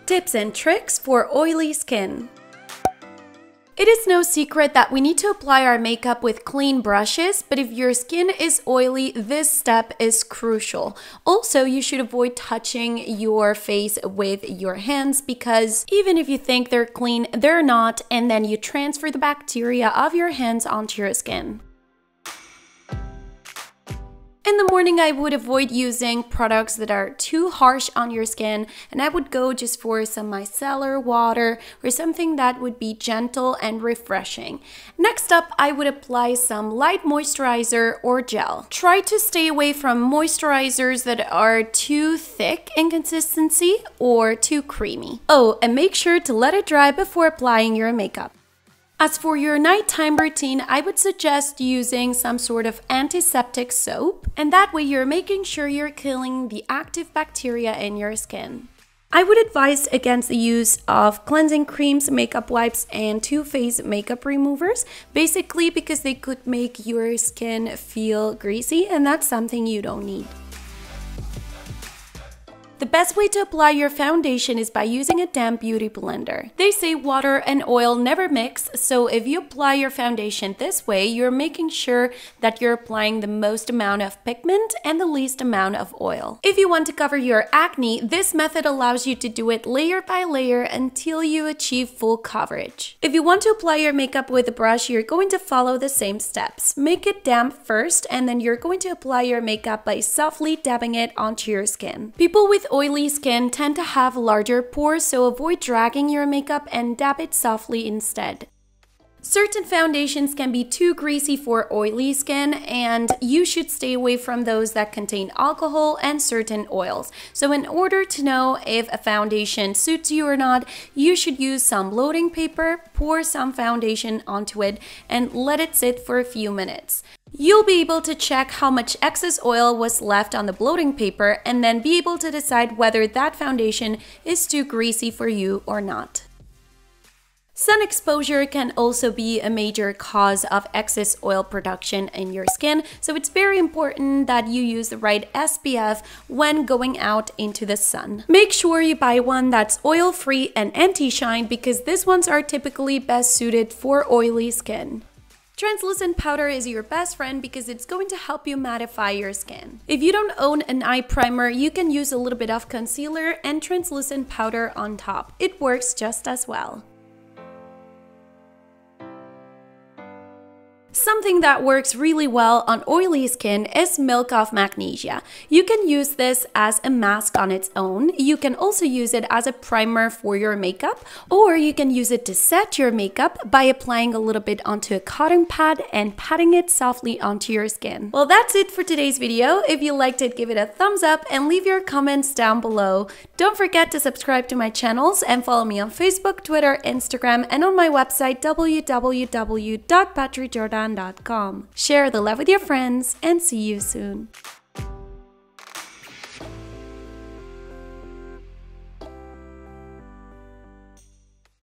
Tips and tricks for oily skin. It is no secret that we need to apply our makeup with clean brushes, but if your skin is oily, this step is crucial. Also, you should avoid touching your face with your hands because even if you think they're clean, they're not, and then you transfer the bacteria of your hands onto your skin. In the morning, I would avoid using products that are too harsh on your skin, and I would go just for some micellar water or something that would be gentle and refreshing. Next up, I would apply some light moisturizer or gel. Try to stay away from moisturizers that are too thick in consistency or too creamy. Oh, and make sure to let it dry before applying your makeup. As for your nighttime routine, I would suggest using some sort of antiseptic soap, and that way you're making sure you're killing the active bacteria in your skin. I would advise against the use of cleansing creams, makeup wipes, and two-phase makeup removers, basically because they could make your skin feel greasy, and that's something you don't need. The best way to apply your foundation is by using a damp beauty blender. They say water and oil never mix, so if you apply your foundation this way, you're making sure that you're applying the most amount of pigment and the least amount of oil. If you want to cover your acne, this method allows you to do it layer by layer until you achieve full coverage. If you want to apply your makeup with a brush, you're going to follow the same steps. Make it damp first, and then you're going to apply your makeup by softly dabbing it onto your skin. People with oily skin tend to have larger pores, so avoid dragging your makeup and dab it softly instead. Certain foundations can be too greasy for oily skin, and you should stay away from those that contain alcohol and certain oils. So in order to know if a foundation suits you or not, you should use some blotting paper, pour some foundation onto it, and let it sit for a few minutes. You'll be able to check how much excess oil was left on the blotting paper and then be able to decide whether that foundation is too greasy for you or not. Sun exposure can also be a major cause of excess oil production in your skin, so it's very important that you use the right SPF when going out into the sun. Make sure you buy one that's oil-free and anti-shine because these ones are typically best suited for oily skin. Translucent powder is your best friend because it's going to help you mattify your skin. If you don't own an eye primer, you can use a little bit of concealer and translucent powder on top. It works just as well. Something that works really well on oily skin is milk of magnesia. You can use this as a mask on its own. You can also use it as a primer for your makeup, or you can use it to set your makeup by applying a little bit onto a cotton pad and patting it softly onto your skin. Well, that's it for today's video. If you liked it, give it a thumbs up and leave your comments down below. Don't forget to subscribe to my channels and follow me on Facebook, Twitter, Instagram, and on my website www.patryjordan.com. Share the love with your friends and see you soon.